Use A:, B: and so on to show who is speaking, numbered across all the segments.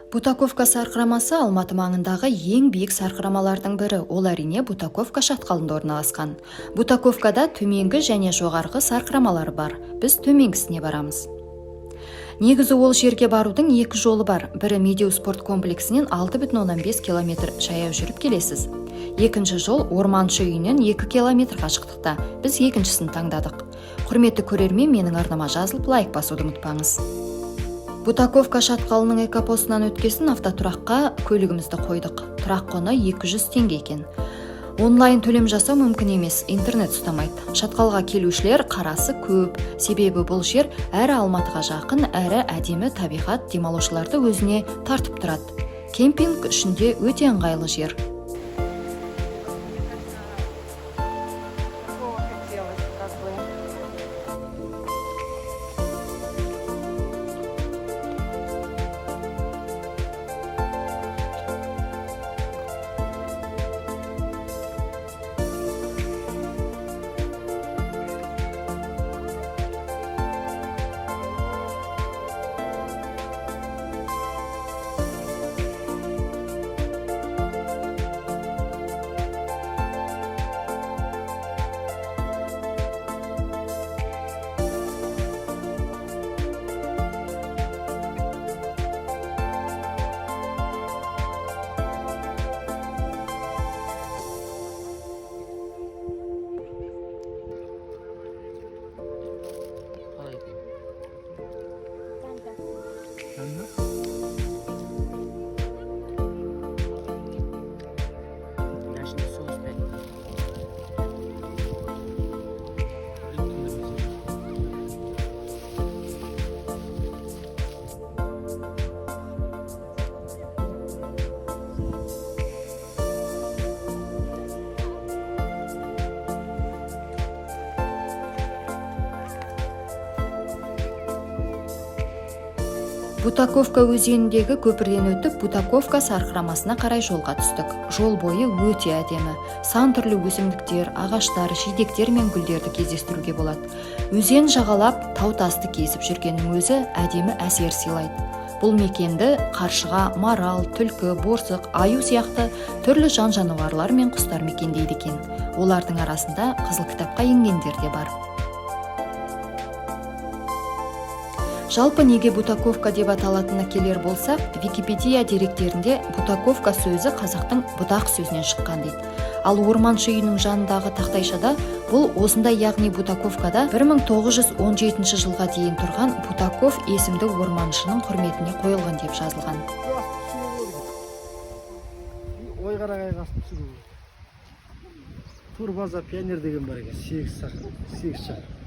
A: Бутаковка сарқырамасы Алматы маңындағы ең биік сарқырамалардың бірі. Ол әрине Бутаковка шатқалында орналасқан. Бутаковкада төменгі және жоғарғы сарқырамалар бар. Біз төменгісіне барамыз. Негізі ол жерге барудың екі жолы бар. Бірі Медеу спорт комплексінен 6,5 километр жаяу жүріп келесіз. Екінші жол Орманшы үйінен 2 километр қашықтықта. Біз екіншісін таңдадық. Құрметті көрермен, менің арнама жазылып лайк басуды ұмытпаңыз. Бутаковка шатқалының экопостынан өткесін автотұраққа көлігімізді қойдық. Тұрақ құны 200 теңге екен. Онлайн төлем жасау мүмкін емес, интернет ұстамайды. Шатқалға келушілер қарасы көп, себебі бұл жер әрі Алматыға жақын, әрі әдемі табиғат демалушыларды өзіне тартып тұрады. Кемпинг үшінде өте ыңғайлы жер. Бутаковка өзеніндегі көпірден өтіп, Бутаковка сарқырамасына қарай жолға түстік. Жол бойы өте әдемі. Сан түрлі өсімдіктер, ағаштар, жидектер мен гүлдерді кездестіруге болады. Өзен жағалап, тау-тасты кезіп жүргеннің өзі әдемі әсер сыйлайды. Бұл мекенді қаршыға, марал, түлкі, борсық, аю сияқты түрлі жан жануарлар мен құстар мекендейді екен. Олардың арасында қызыл кітапқа енгендер де бар. Жалпы неге Бутаковка деп аталатынына келер болсақ, Википедия деректерінде Бутаковка сөзі қазақтың бұдақ сөзінен шыққан дейді. Ал Орманшы үйінің жанындағы тақтайшада бұл осындай, яғни Бутаковкада 1917 жылға дейін тұрған Бутаков есімді орманшының құрметіне қойылған деп жазылған.
B: Турбаза пионер деген бар екен, 8 шақырым.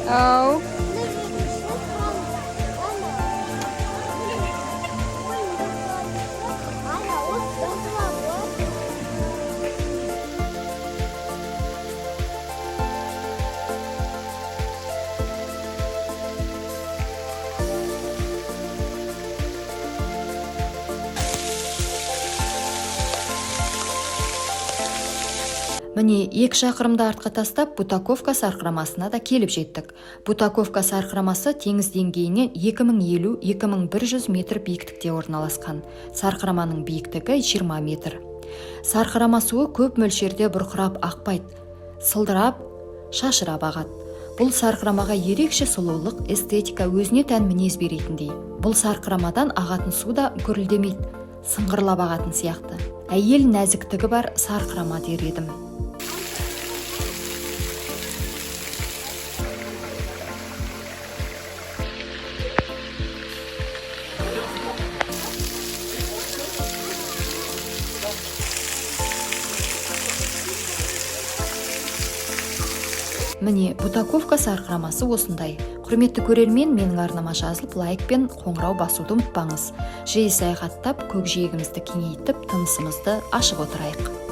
C: Ау.
A: Міне 2 шақырымды артқа тастап Бутаковка сарқырамасына да келіп жеттік. Бутаковка сарқырамасы теңіз деңгейінен 2050-2100 метр биіктікте орналасқан. Сарқыраманың биіктігі 20 метр. Сарқырама суы көп мөлшерде бұрқырап ақпайды, сылдырап, шашырап ағады. Бұл сарқырамаға ерекше сұлулық, эстетика өзіне тән мінез беретіндей. Бұл сарқырамадан ағатын су да гүрілдемейді, сыңғырлап ағатын сияқты. Әйел нәзіктігі бар сарқырама дер едім. Міне, Бутаковка сарқырамасы осындай. Құрметті көрермен, менің арнама жазылып, лайк пен қоңырау басуды ұмытпаңыз. Жиі саяхаттап, көкжиегімізді кеңейтіп, тынысымызды ашып отырайық.